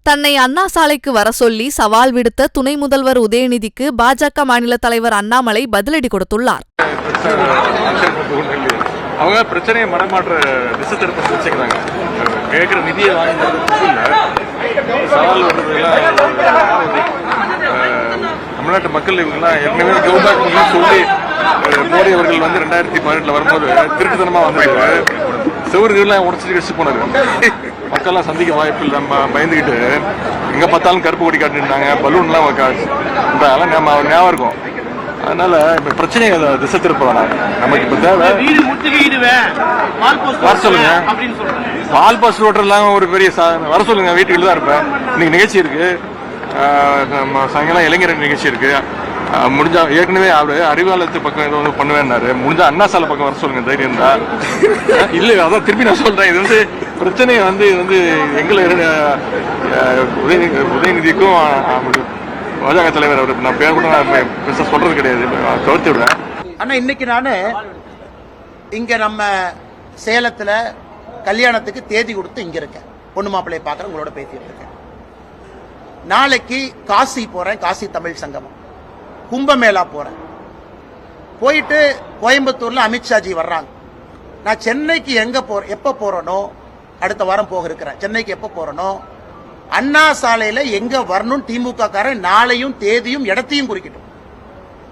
தன்னை அண்ணா சாலைக்கு வர சொல்லி சவால் விடுத்த துணை முதல்வர் உதயநிதிக்கு பாஜக மாநில தலைவர் அண்ணாமலை பதிலடி கொடுத்துள்ளார். அவங்க பிரச்சனையை மனமாற்ற திசை திருப்ப வச்சுக்கிறாங்க. கேட்கிற நிதியை சவால் தமிழ்நாட்டு மக்கள் இவங்கெல்லாம் ஏற்கனவே கவர்மெண்ட் சொல்லி மோடி அவர்கள் 2018 வரும்போது திருட்டுத்தனமா வந்தது சிவர்கள்லாம் உடச்சிட்டு கழிச்சு போனாரு. மக்கள்லாம் சந்திக்க வாய்ப்பு இல்லை. நம்ம பயந்துக்கிட்டு எங்க பார்த்தாலும் கருப்பு கொடி காட்டிருந்தாங்க, பலூன்லாம் அதெல்லாம் ஞாபகம் இருக்கும். அதனால இப்ப பிரச்சனையை திசை திருப்ப வேணாம். நமக்கு இப்ப தேவை வர சொல்லுங்க. பால் பாஸ் ரோட்டர்லாம் ஒரு பெரிய வர சொல்லுங்க. வீட்டுக்குள்ள தான் இருப்பேன். இன்னைக்கு நிகழ்ச்சி இருக்கு, சாயங்காலம் இளைஞர் நிகழ்ச்சி இருக்கு. முடிஞ்சா ஏற்கனவே அவரு அறிவாலயத்து பக்கம் ஏதோ பண்ணுவேன்னாரு. முடிஞ்சா அண்ணா சாலை பக்கம் வர சொல்லுங்க தைரியம் தான். இல்ல அதான் திருப்பி நான் சொல்றேன். இது பிரச்சனையை இது எங்களை உதயநிதிக்கும் பாஜக தலைவர் அவர் நான் பேர் கூட பெருசா சொல்றது கிடையாது, தவிர்த்து விடுறேன். ஆனா இன்னைக்கு நானு இங்க நம்ம சேலத்துல கல்யாணத்துக்கு தேதி கொடுத்து இங்க இருக்கேன். பொண்ணு மாப்பிள்ளையை பாக்குறேன், உங்களோட பேசிட்டு இருக்கேன். நாளைக்கு காசி போறேன், காசி தமிழ் சங்கமம். கும்பமேளா போறேன். போயிட்டு கோயம்புத்தூர்ல அமித்ஷாஜி வர்றாங்க. நான் சென்னைக்கு எப்ப போறனோ அடுத்த வாரம் போக இருக்கிறேன். சென்னைக்கு எப்ப போறனோ அண்ணா சாலையில எங்க வரணும் திமுக காரன் நாளையும் தேதியும் இடத்தையும் குறிக்கட்டும்.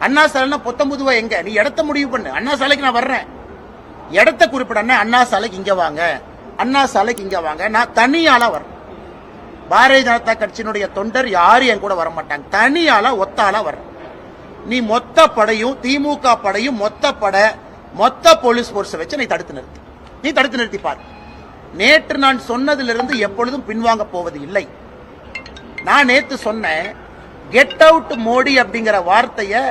அண்ணா சாலைனா பொத்தம்புதுவா எங்க, நீ இடத்த முடிவு பண்ணு. அண்ணா சாலைக்கு நான் வர்றேன், இடத்த குறிப்பிட. அண்ணா சாலைக்கு இங்க வாங்க, அண்ணா சாலைக்கு இங்க வாங்க. நான் தனியாளா வரேன். பாரதிய ஜனதா கட்சியினுடைய தொண்டர் யாரும் என் கூட வர மாட்டாங்க. தனியாளா ஒத்தாளா வர்றேன். நீ மொத்த படையும் திமுக படையும் மொத்த போலீஸ் போர்ஸ் வச்சு நீ தடுத்து நிறுத்தி பாரு. நேற்று நான் சொன்னதிலிருந்து எப்பொழுதும் பின்வாங்க போவது இல்லை. நான் நேற்று சொன்னேன், கெட் அவுட் மோடி அப்படிங்கிற வார்த்தையை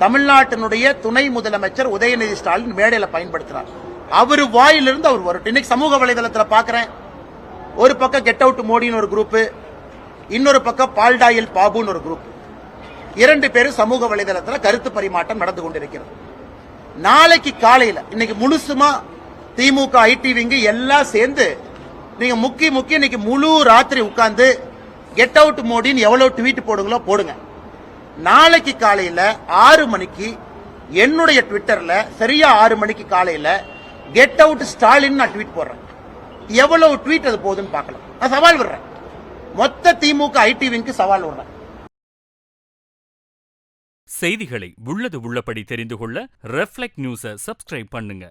தமிழ்நாட்டினுடைய துணை முதலமைச்சர் உதயநிதி ஸ்டாலின் மேடையில் பயன்படுத்தினார். அவர் வாயிலிருந்து அவர் வரட்டும். இன்னைக்கு சமூக வலைதளத்தில் பார்க்கிறேன், ஒரு பக்கம் கெட் அவுட் மோடின்னு ஒரு குரூப், இன்னொரு பக்கம் பால்டாயில் பாபுன்னு ஒரு குரூப். 2 பேரும் சமூக வலைதளத்தில் கருத்து பரிமாற்றம் நடந்து கொண்டிருக்கிறது. நாளைக்கு காலையில் இன்னைக்கு முழுசுமா திமுக ஐடிவிங்க எல்லாம் சேர்ந்து நீங்க முக்கி இன்னைக்கு முழு ராத்திரி உட்கார்ந்து கெட் அவுட் மோடின்னு எவ்வளவு ட்வீட் போடுங்களோ போடுங்க. நாளைக்கு காலையில 6 மணிக்கு என்னுடைய ட்விட்டர்ல சரியா 6 மணிக்கு காலையில கெட் அவுட் ஸ்டாலின் நான் ட்வீட் போடுறேன். எவ்வளவு ட்வீட் அது போகுதுன்னு பார்க்கலாம். நான் சவால் விடுறேன், மொத்த திமுக ஐடிவிக்கு சவால் விடுறேன். செய்திகளை உள்ளது உள்ளபடி தெரிந்து கொள்ள ரெஃப்ளெக்ட் நியூஸை சப்ஸ்கிரைப் பண்ணுங்க.